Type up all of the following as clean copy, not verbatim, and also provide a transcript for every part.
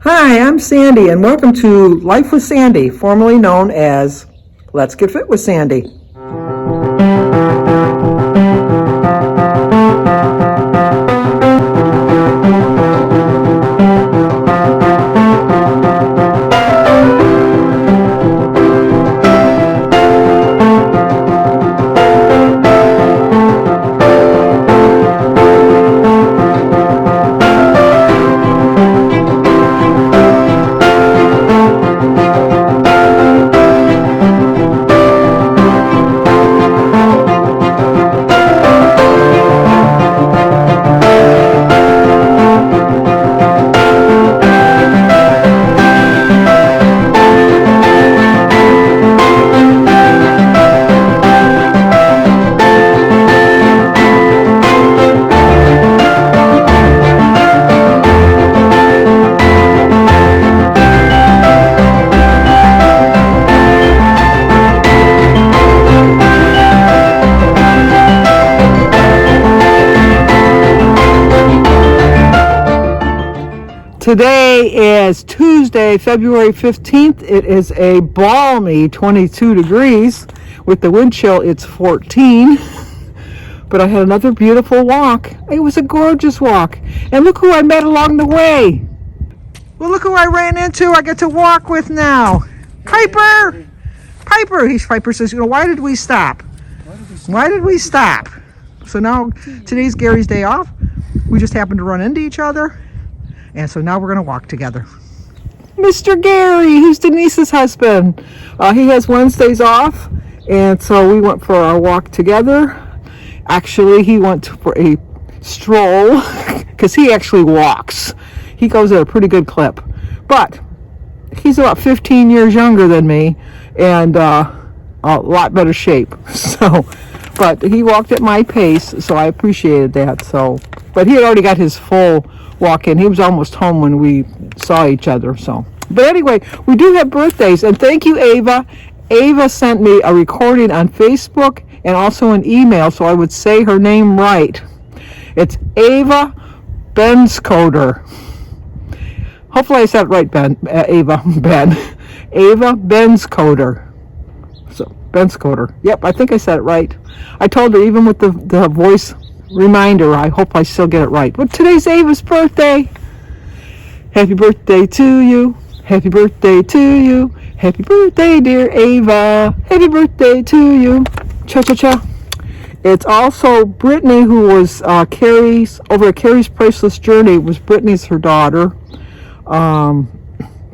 Hi, I'm Sandy, and welcome to Life with Sandy, formerly known as Let's Get Fit with Sandy. Today is Tuesday, February 15th. It is a balmy 22 degrees. With the wind chill, it's 14. But I had another beautiful walk. It was a gorgeous walk. And look who I met along the way. Well, look who I ran into. I get to walk with now. Piper! Piper says, why did we stop? Why did we stop? So now, today's Gary's day off. We just happened to run into each other. And so now we're going to walk together. Mr. Gary, who's Denise's husband. He has Wednesdays off. And so we went for our walk together. Actually, he went for a stroll because he actually walks. He goes at a pretty good clip. But he's about 15 years younger than me and a lot better shape. But he walked at my pace, so I appreciated that. But he had already got his full walk in. He was almost home when we saw each other. But anyway, we do have birthdays, and thank you, Ava. Ava sent me a recording on Facebook and also an email, so I would say her name right. It's Ava Benscoder. Hopefully I said it right, Ben. Ava Benscoder. So Benscoder. Yep, I think I said it right. I told her even with the voice reminder, I hope I still get it right. But today's Ava's birthday. Happy birthday to you. Happy birthday to you. Happy birthday, dear Ava. Happy birthday to you. Cha-cha-cha. It's also Brittany, who was over at Carrie's Priceless Journey. It was Brittany's her daughter. But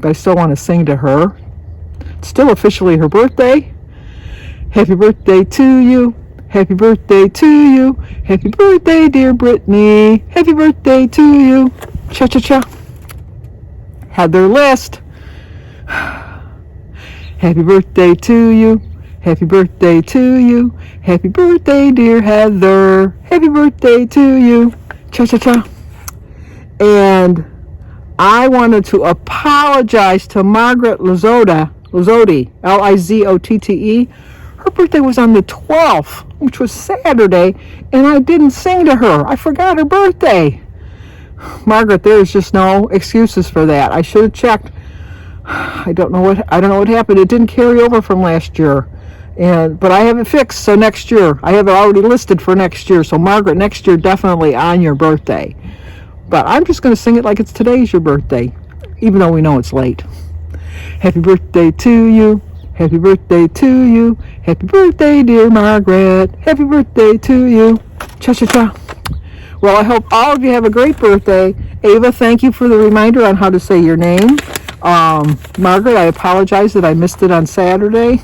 I still want to sing to her. It's still officially her birthday. Happy birthday to you. Happy birthday to you. Happy birthday, dear Brittany. Happy birthday to you. Cha-cha-cha. Had their list. Happy birthday to you. Happy birthday to you. Happy birthday, dear Heather. Happy birthday to you. Cha-cha-cha. And I wanted to apologize to Margaret Lizotte, L-I-Z-O-T-T-E. Her birthday was on the 12th, which was Saturday, and I didn't sing to her. I forgot her birthday. Margaret, there's just no excuses for that. I should have checked. I don't know what happened. It didn't carry over from last year. But I have it fixed, so next year. I have it already listed for next year. So Margaret, next year definitely on your birthday. But I'm just going to sing it like it's today's your birthday, even though we know it's late. Happy birthday to you. Happy birthday to you. Happy birthday, dear Margaret. Happy birthday to you. Cha-cha-cha. Well, I hope all of you have a great birthday. Ava, thank you for the reminder on how to say your name. Margaret, I apologize that I missed it on Saturday.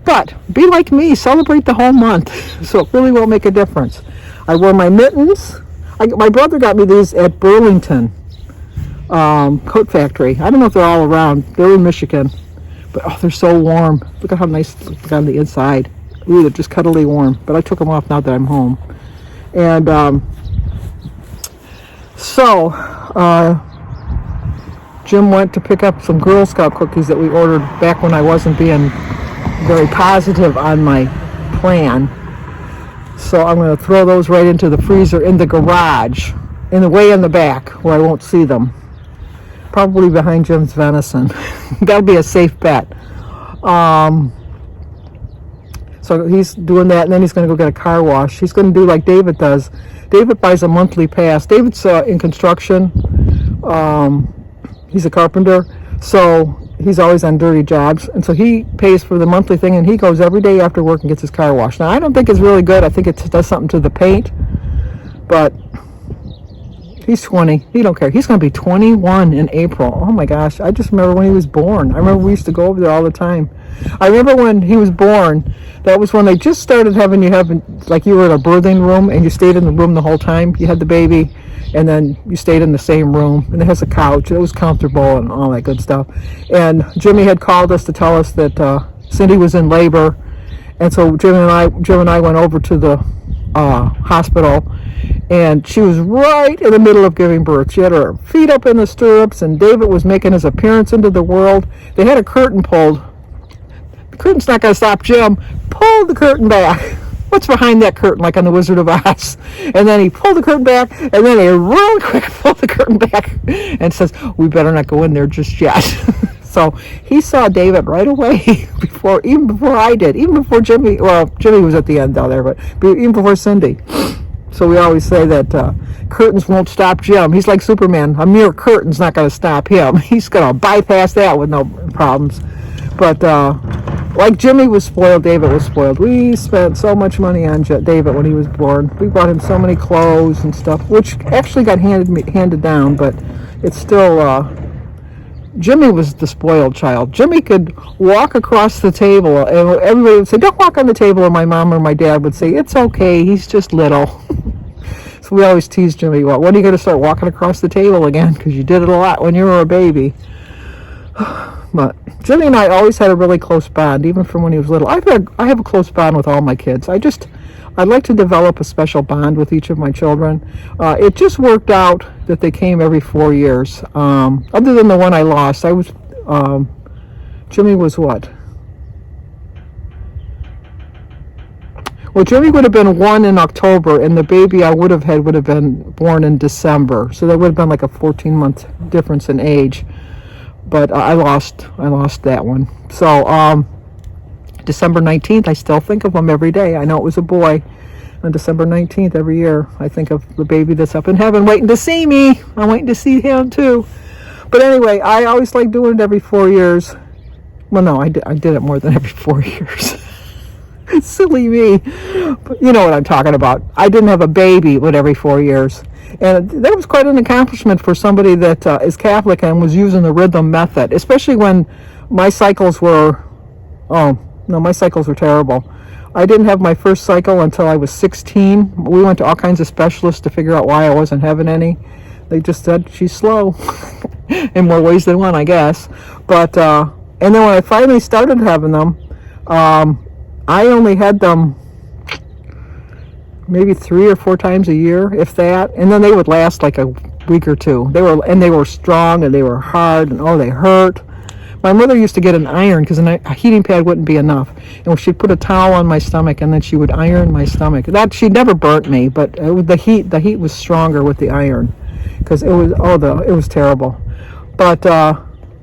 But be like me. Celebrate the whole month. So it really will make a difference. I wore my mittens. My brother got me these at Burlington Coat Factory. I don't know if they're all around. They're in Michigan. But they're so warm. Look at how nice they look on the inside. Ooh, they're just cuddly warm. But I took them off now that I'm home. And Jim went to pick up some Girl Scout cookies that we ordered back when I wasn't being very positive on my plan. So I'm going to throw those right into the freezer in the garage, way in the back where I won't see them. probably behind Jim's venison. That'll be a safe bet. So he's doing that, and then he's going to go get a car wash. He's going to do like David does. David buys a monthly pass. David's in construction. He's a carpenter, so he's always on dirty jobs, and so he pays for the monthly thing, and he goes every day after work and gets his car washed. Now, I don't think it's really good. I think it does something to the paint, but he's 20. He don't care. He's going to be 21 in April. Oh my gosh, I just remember when he was born. I remember we used to go over there all the time. I remember when he was born, that was when they just started having you have, like you were in a birthing room and you stayed in the room the whole time. You had the baby and then you stayed in the same room, and it has a couch. It was comfortable and all that good stuff. And Jimmy had called us to tell us that Cindy was in labor, and so Jim and I went over to the hospital, and she was right in the middle of giving birth. She had her feet up in the stirrups, and David was making his appearance into the world. They had a curtain pulled. The curtain's not going to stop Jim. Pull the curtain back. What's behind that curtain, like on the Wizard of Oz? And then he pulled the curtain back, and then he real quick pulled the curtain back and says, we better not go in there just yet. So he saw David right away, even before I did, even before Jimmy. Well, Jimmy was at the end down there, but even before Cindy. So we always say that curtains won't stop Jim. He's like Superman. A mere curtain's not going to stop him. He's going to bypass that with no problems. But like Jimmy was spoiled, David was spoiled. We spent so much money on David when he was born. We bought him so many clothes and stuff, which actually got handed down, but it's still... Jimmy was the spoiled child. Jimmy could walk across the table, and everybody would say, don't walk on the table, and my mom or my dad would say, it's okay, he's just little. So we always tease Jimmy, well, when are you going to start walking across the table again? Because you did it a lot when you were a baby. But Jimmy and I always had a really close bond, even from when he was little. I have a close bond with all my kids. I'd like to develop a special bond with each of my children. It just worked out that they came every 4 years. Other than the one I lost, Jimmy was what? Well, Jimmy would have been 1 in October, and the baby I would have had would have been born in December. So there would have been like a 14-month difference in age. But I lost that one. So December 19th, I still think of him every day. I know it was a boy. On December 19th every year, I think of the baby that's up in heaven waiting to see me. I'm waiting to see him too. But anyway, I always like doing it every 4 years. Well, no, I did it more than every 4 years. Silly me. But you know what I'm talking about. I didn't have a baby but every 4 years. And that was quite an accomplishment for somebody that is Catholic and was using the rhythm method, especially when my cycles were, my cycles were terrible. I didn't have my first cycle until I was 16. We went to all kinds of specialists to figure out why I wasn't having any. They just said, she's slow. In more ways than one, I guess. But, and then when I finally started having them, I only had them maybe 3 or 4 times a year, if that. And then they would last like a week or two. They were strong, and they were hard, and they hurt. My mother used to get an iron because a heating pad wouldn't be enough, and she'd put a towel on my stomach, and then she would iron my stomach. That she never burnt me, but the heat was stronger with the iron, because it was terrible. But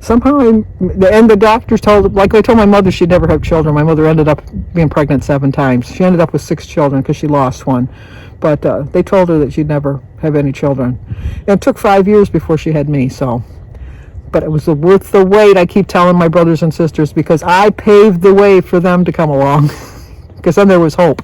somehow, the doctors told, like I told my mother, she'd never have children. My mother ended up being pregnant 7 times. She ended up with 6 children because she lost one. But they told her that she'd never have any children. And it took 5 years before she had me, so. But it was worth the wait, I keep telling my brothers and sisters, because I paved the way for them to come along. Because then there was hope.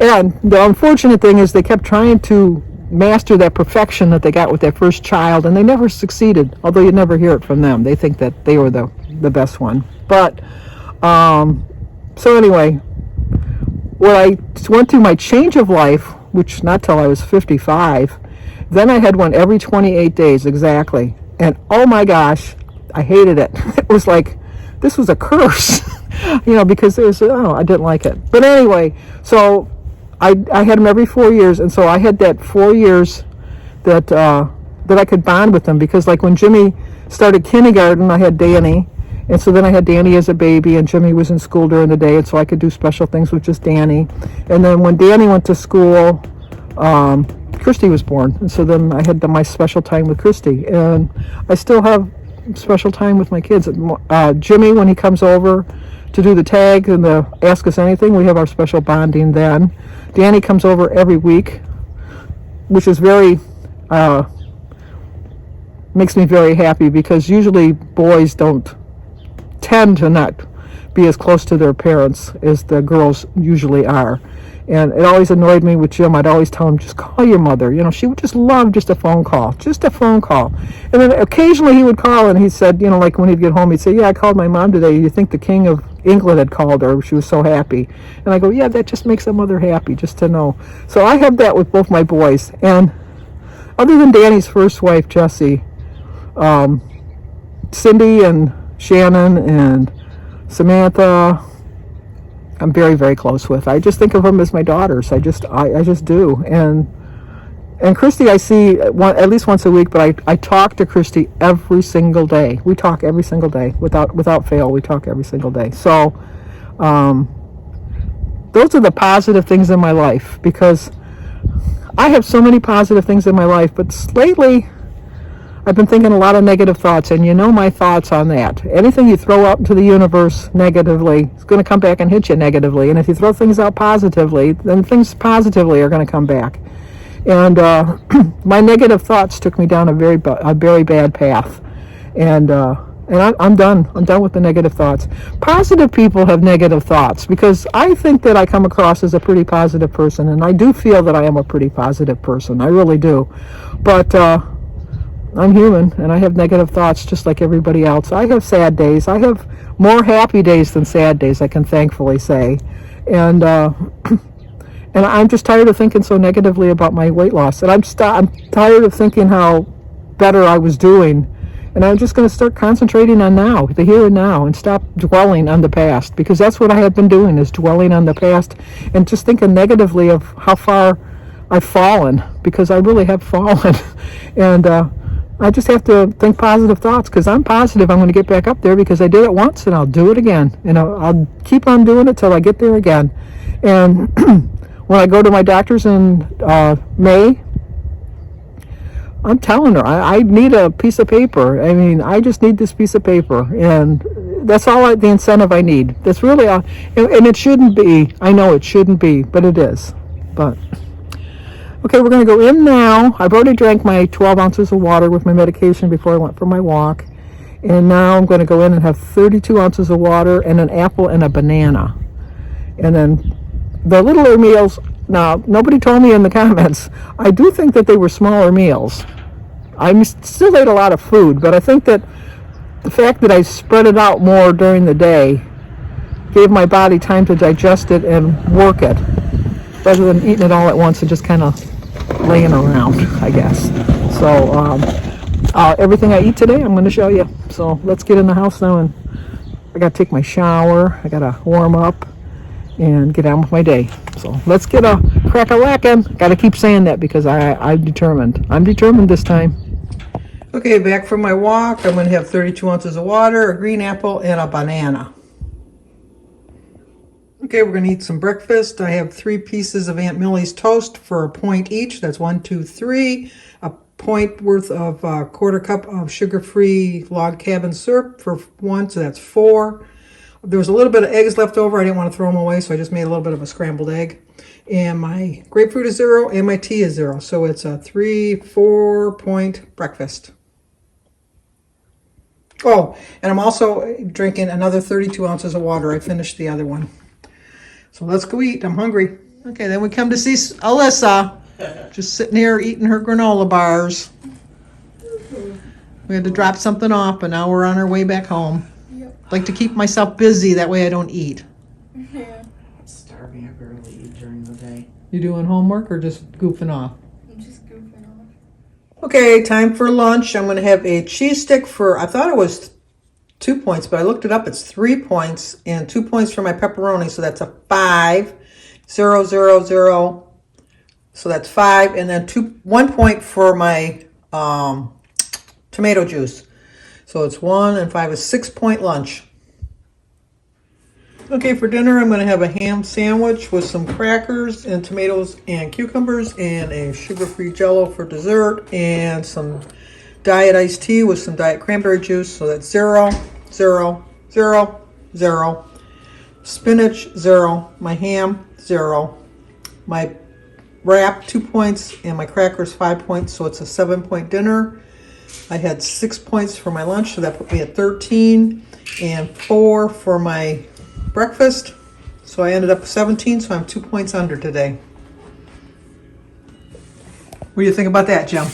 And the unfortunate thing is they kept trying to master that perfection that they got with their first child, and they never succeeded, although you never hear it from them. They think that they were the best one. But, so anyway, when I went through my change of life, which not till I was 55, then I had one every 28 days exactly. And oh my gosh, I hated it. It was like, this was a curse, because it was, I didn't like it. But anyway, so I had them every 4 years, and so I had that 4 years that I could bond with them, because like when Jimmy started kindergarten, I had Danny, and so then I had Danny as a baby, and Jimmy was in school during the day, and so I could do special things with just Danny. And then when Danny went to school, Christy was born. And so then I had my special time with Christy. And I still have special time with my kids. Jimmy, when he comes over to do the tag and ask us anything, we have our special bonding then. Danny comes over every week, which is makes me very happy, because usually boys don't tend to not be as close to their parents as the girls usually are. And it always annoyed me with Jim. I'd always tell him, just call your mother. She would just love just a phone call. Just a phone call. And then occasionally he would call, and he said, like when he'd get home, he'd say, yeah, I called my mom today. You think the King of England had called her. She was so happy. And I go, yeah, that just makes a mother happy, just to know. So I have that with both my boys. And other than Danny's first wife, Jessie, Cindy and Shannon and Samantha, I'm very, very close with. I just think of them as my daughters. I just do. And Christy I see at least once a week, but I talk to Christy every single day. We talk every single day. Without fail, we talk every single day. So those are the positive things in my life, because I have so many positive things in my life, but lately I've been thinking a lot of negative thoughts, and my thoughts on that. Anything you throw out into the universe negatively is going to come back and hit you negatively. And if you throw things out positively, then things positively are going to come back. And my negative thoughts took me down a very bad path. And I'm done. I'm done with the negative thoughts. Positive people have negative thoughts, because I think that I come across as a pretty positive person, and I do feel that I am a pretty positive person. I really do. But I'm human, and I have negative thoughts just like everybody else. I have sad days. I have more happy days than sad days, I can thankfully say. And and I'm just tired of thinking so negatively about my weight loss. And I'm tired of thinking how better I was doing. And I'm just going to start concentrating on now, the here and now, and stop dwelling on the past, because that's what I have been doing, is dwelling on the past and just thinking negatively of how far I've fallen, because I really have fallen. And I just have to think positive thoughts, because I'm positive I'm going to get back up there, because I did it once and I'll do it again. And I'll keep on doing it till I get there again. And when I go to my doctor's in May, I'm telling her, I need a piece of paper. I mean, I just need this piece of paper. And that's all the incentive I need. That's really all. And it shouldn't be. I know it shouldn't be, but it is. But okay, we're going to go in now. I've already drank my 12 ounces of water with my medication before I went for my walk. And now I'm going to go in and have 32 ounces of water and an apple and a banana. And then the littler meals, now, nobody told me in the comments. I do think that they were smaller meals. I still ate a lot of food, but I think that the fact that I spread it out more during the day gave my body time to digest it and work it, rather than eating it all at once and just kind of laying around, I guess. So everything I eat today, I'm going to show you. So let's get in the house now, and I got to take my shower. I got to warm up and get on with my day. So let's get a crack-a-lackin'. Got to keep saying that, because I'm determined. I'm determined this time. Okay, back from my walk. I'm going to have 32 ounces of water, a green apple, and a banana. Okay, we're going to eat some breakfast. I have 3 pieces of Aunt Millie's toast for a point each. That's 1, 2, 3. A point worth of a quarter cup of sugar-free log cabin syrup for 1, so that's 4. There was a little bit of eggs left over. I didn't want to throw them away, so I just made a little bit of a scrambled egg. And my grapefruit is 0, and my tea is 0. So it's a 3-4 point breakfast. Oh, and I'm also drinking another 32 ounces of water. I finished the other one. So let's go eat. I'm hungry. Okay, then we come to see Alyssa. Just sitting here eating her granola bars. We had to drop something off, but now we're on our way back home. Like to keep myself busy, that way I don't eat. Yeah. Starving, I barely eat during the day. You doing homework or just goofing off? I'm just goofing off. Okay, time for lunch. I'm going to have a cheese stick for, I thought it was 2 points, but I looked it up. It's 3 points, and 2 points for my pepperoni, so that's a 5. 0, 0, 0. So that's 5, and then 1 point for my tomato juice. So it's 1 and 5 is 6 point lunch. Okay, for dinner I'm going to have a ham sandwich with some crackers and tomatoes and cucumbers and a sugar-free Jell-O for dessert and some diet iced tea with some diet cranberry juice. So that's 0, 0, 0, 0. Spinach, 0. My ham, 0. My wrap, 2 points, and my crackers, 5 points. So it's a 7-point dinner. I had 6 points for my lunch, so that put me at 13, and 4 for my breakfast. So I ended up with 17, so I'm 2 points under today. What do you think about that, Jim?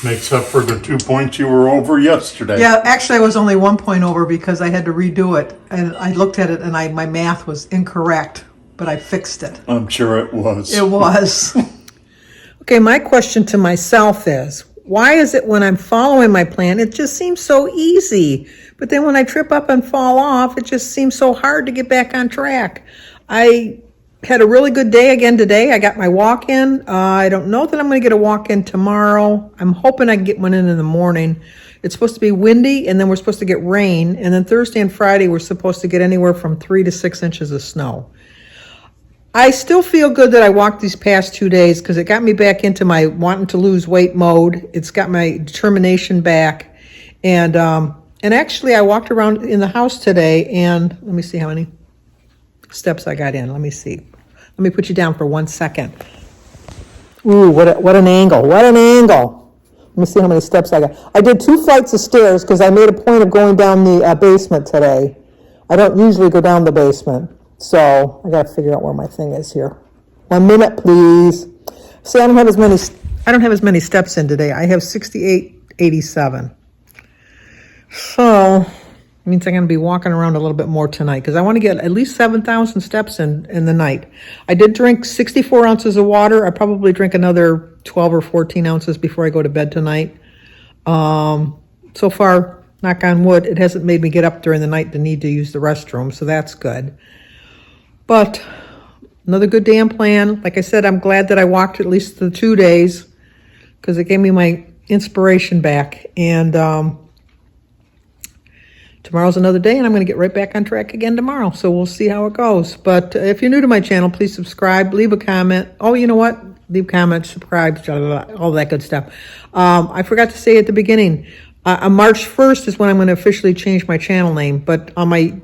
Makes up for the 2 points you were over yesterday. Yeah, actually I was only 1 point over because I had to redo it. And I looked at it and my math was incorrect, but I fixed it. I'm sure it was. It was. Okay, my question to myself is, why is it when I'm following my plan, it just seems so easy, but then when I trip up and fall off, it just seems so hard to get back on track? I had a really good day again today. I got my walk-in. I don't know that I'm going to get a walk-in tomorrow. I'm hoping I can get one in the morning. It's supposed to be windy, and then we're supposed to get rain, and then Thursday and Friday we're supposed to get anywhere from 3 to 6 inches of snow. I still feel good that I walked these past 2 days because it got me back into my wanting to lose weight mode. It's got my determination back. And actually I walked around in the house today and let me see how many steps I got in. Let me see. Let me put you down for 1 second. Ooh, what an angle. What an angle. Let me see how many steps I got. I did 2 flights of stairs because I made a point of going down the basement today. I don't usually go down the basement. So I got to figure out where my thing is here. 1 minute, please. See, I don't have as many steps in today. I have 68.87. So it means I'm going to be walking around a little bit more tonight because I want to get at least 7,000 steps in the night. I did drink 64 ounces of water. I probably drink another 12 or 14 ounces before I go to bed tonight. So far, knock on wood, it hasn't made me get up during the night to need to use the restroom, so that's good. But another good damn plan. Like I said, I'm glad that I walked at least the 2 days because it gave me my inspiration back. And tomorrow's another day, and I'm going to get right back on track again tomorrow. So we'll see how it goes. But if you're new to my channel, please subscribe, leave a comment. Oh, you know what? Leave comments, subscribe, blah, blah, blah, all that good stuff. I forgot to say at the beginning, on March 1st is when I'm going to officially change my channel name. But on my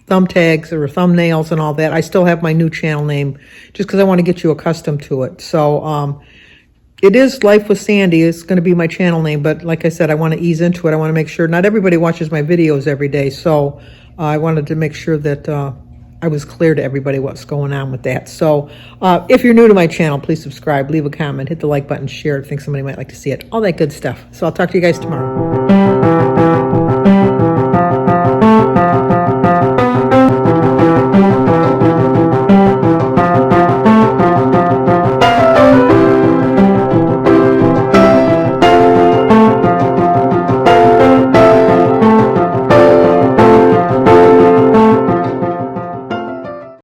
thumb tags or thumbnails and all that, I still have my new channel name just because I want to get you accustomed to it. So it is Life with Sandy. It's going to be my channel name, but like I said, I want to ease into it. I want to make sure not everybody watches my videos every day, so I wanted to make sure that I was clear to everybody what's going on with that. So if you're new to my channel, please subscribe, leave a comment, hit the like button, share it, think somebody might like to see it, all that good stuff. So I'll talk to you guys tomorrow.